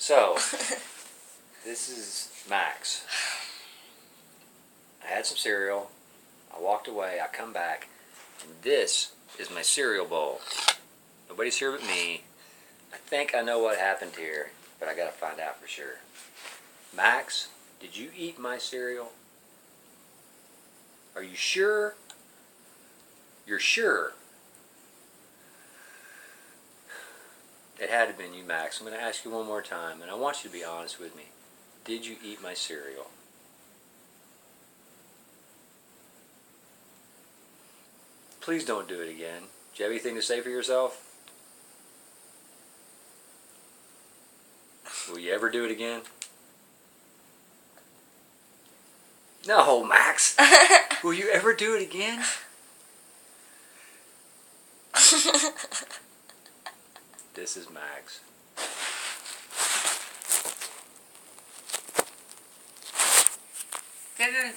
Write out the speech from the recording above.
So, this is Max. I had some cereal. I walked away. I come back. And this is my cereal bowl. Nobody's here but me. I think I know what happened here, but I gotta find out for sure. Max, did you eat my cereal? Are you sure? You're sure? It had to have been you, Max. I'm going to ask you one more time, and I want you to be honest with me. Did you eat my cereal? Please don't do it again. Do you have anything to say for yourself? Will you ever do it again? No, Max. Will you ever do it again? This is Max. Good.